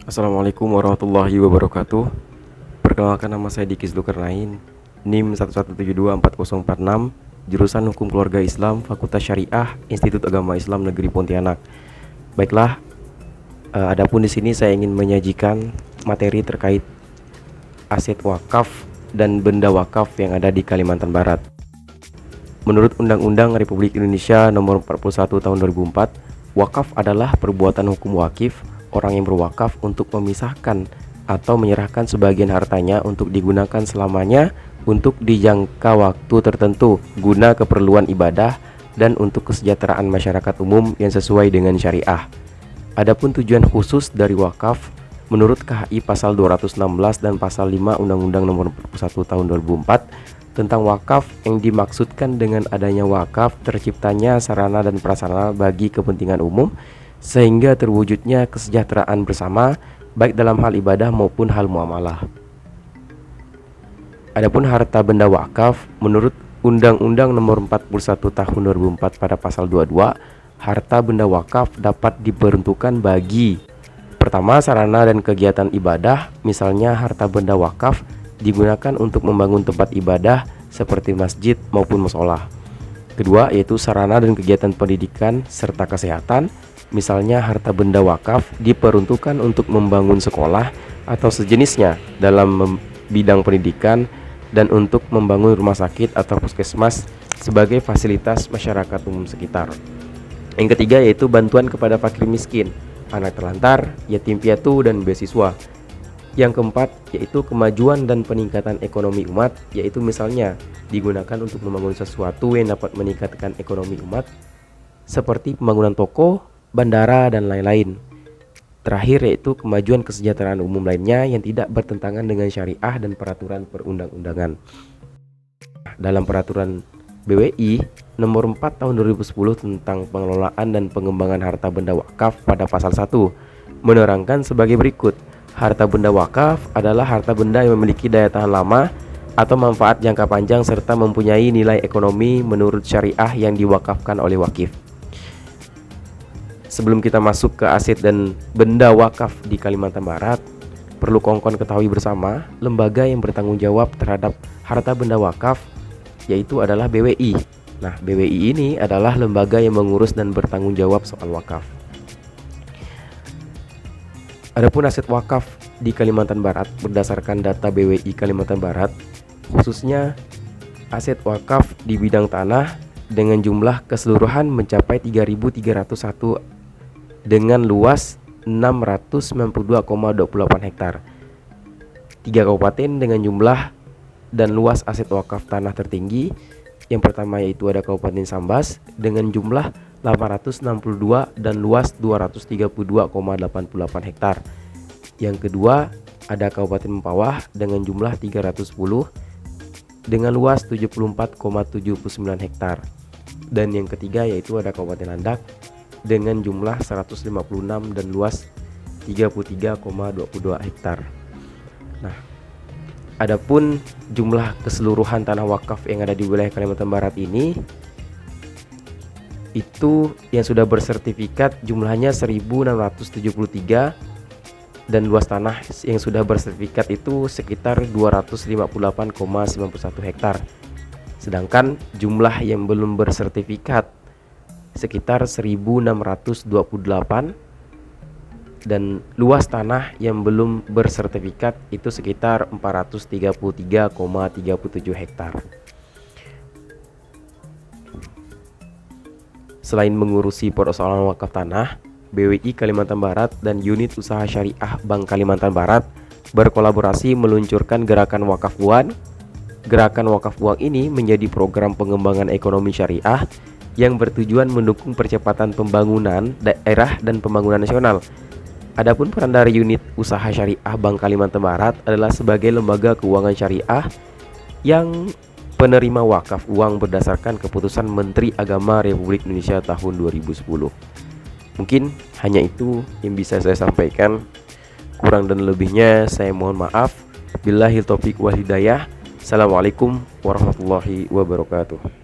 Assalamualaikum warahmatullahi wabarakatuh. Perkenalkan, nama saya Diki Zulkarnain, NIM 11724046, jurusan Hukum Keluarga Islam, Fakultas Syariah, Institut Agama Islam Negeri Pontianak. Baiklah, adapun di sini saya ingin menyajikan materi terkait aset wakaf dan benda wakaf yang ada di Kalimantan Barat. Menurut Undang-Undang Republik Indonesia Nomor 41 Tahun 2004, wakaf adalah perbuatan hukum wakif orang yang berwakaf untuk memisahkan atau menyerahkan sebagian hartanya untuk digunakan selamanya untuk dijangka waktu tertentu guna keperluan ibadah dan untuk kesejahteraan masyarakat umum yang sesuai dengan syariah. Adapun tujuan khusus dari wakaf menurut KHI pasal 216 dan pasal 5 Undang-Undang Nomor 41 Tahun 2004 tentang wakaf, yang dimaksudkan dengan adanya wakaf terciptanya sarana dan prasarana bagi kepentingan umum sehingga terwujudnya kesejahteraan bersama baik dalam hal ibadah maupun hal muamalah. Adapun harta benda wakaf menurut Undang-Undang Nomor 41 Tahun 2004 pada pasal 22, harta benda wakaf dapat diperuntukkan bagi: pertama, sarana dan kegiatan ibadah, misalnya harta benda wakaf digunakan untuk membangun tempat ibadah seperti masjid maupun mushola. Kedua, yaitu sarana dan kegiatan pendidikan serta kesehatan, misalnya harta benda wakaf diperuntukkan untuk membangun sekolah atau sejenisnya dalam bidang pendidikan dan untuk membangun rumah sakit atau puskesmas sebagai fasilitas masyarakat umum sekitar. Yang ketiga, yaitu bantuan kepada fakir miskin, anak terlantar, yatim piatu, dan beasiswa. Yang keempat, yaitu kemajuan dan peningkatan ekonomi umat, yaitu misalnya digunakan untuk membangun sesuatu yang dapat meningkatkan ekonomi umat seperti pembangunan toko, bandara, dan lain-lain. Terakhir, yaitu kemajuan kesejahteraan umum lainnya yang tidak bertentangan dengan syariah dan peraturan perundang-undangan. Dalam peraturan BWI Nomor 4 Tahun 2010 tentang pengelolaan dan pengembangan harta benda wakaf pada pasal 1 menerangkan sebagai berikut: harta benda wakaf adalah harta benda yang memiliki daya tahan lama atau manfaat jangka panjang serta mempunyai nilai ekonomi menurut syariah yang diwakafkan oleh wakif. Sebelum kita masuk ke aset dan benda wakaf di Kalimantan Barat, perlu kawan-kawan ketahui bersama, lembaga yang bertanggung jawab terhadap harta benda wakaf yaitu adalah BWI. Nah, BWI ini adalah lembaga yang mengurus dan bertanggung jawab soal wakaf. Adapun aset wakaf di Kalimantan Barat berdasarkan data BWI Kalimantan Barat, khususnya aset wakaf di bidang tanah dengan jumlah keseluruhan mencapai 3.301 dengan luas 692,28 hektar. 3 kabupaten dengan jumlah dan luas aset wakaf tanah tertinggi. Yang pertama yaitu ada Kabupaten Sambas dengan jumlah 862 dan luas 232,88 hektar. Yang kedua ada Kabupaten Mempawah dengan jumlah 310 dengan luas 74,79 hektar. Dan yang ketiga yaitu ada Kabupaten Landak dengan jumlah 156 dan luas 33,22 hektar. Nah, adapun jumlah keseluruhan tanah wakaf yang ada di wilayah Kalimantan Barat ini, itu yang sudah bersertifikat jumlahnya 1.673 dan luas tanah yang sudah bersertifikat itu sekitar 258,91 hektar. Sedangkan jumlah yang belum bersertifikat sekitar 1.628 dan luas tanah yang belum bersertifikat itu sekitar 433,37 hektar. Selain mengurusi persoalan wakaf tanah, BWI Kalimantan Barat dan Unit Usaha Syariah Bank Kalimantan Barat berkolaborasi meluncurkan Gerakan Wakaf Uang. Gerakan Wakaf Uang ini menjadi program pengembangan ekonomi syariah yang bertujuan mendukung percepatan pembangunan daerah dan pembangunan nasional. Adapun peran dari Unit Usaha Syariah Bank Kalimantan Barat adalah sebagai lembaga keuangan syariah yang penerima wakaf uang berdasarkan keputusan Menteri Agama Republik Indonesia tahun 2010. Mungkin hanya itu yang bisa saya sampaikan. Kurang dan lebihnya saya mohon maaf. Billahil taufiq wal hidayah. Assalamualaikum warahmatullahi wabarakatuh.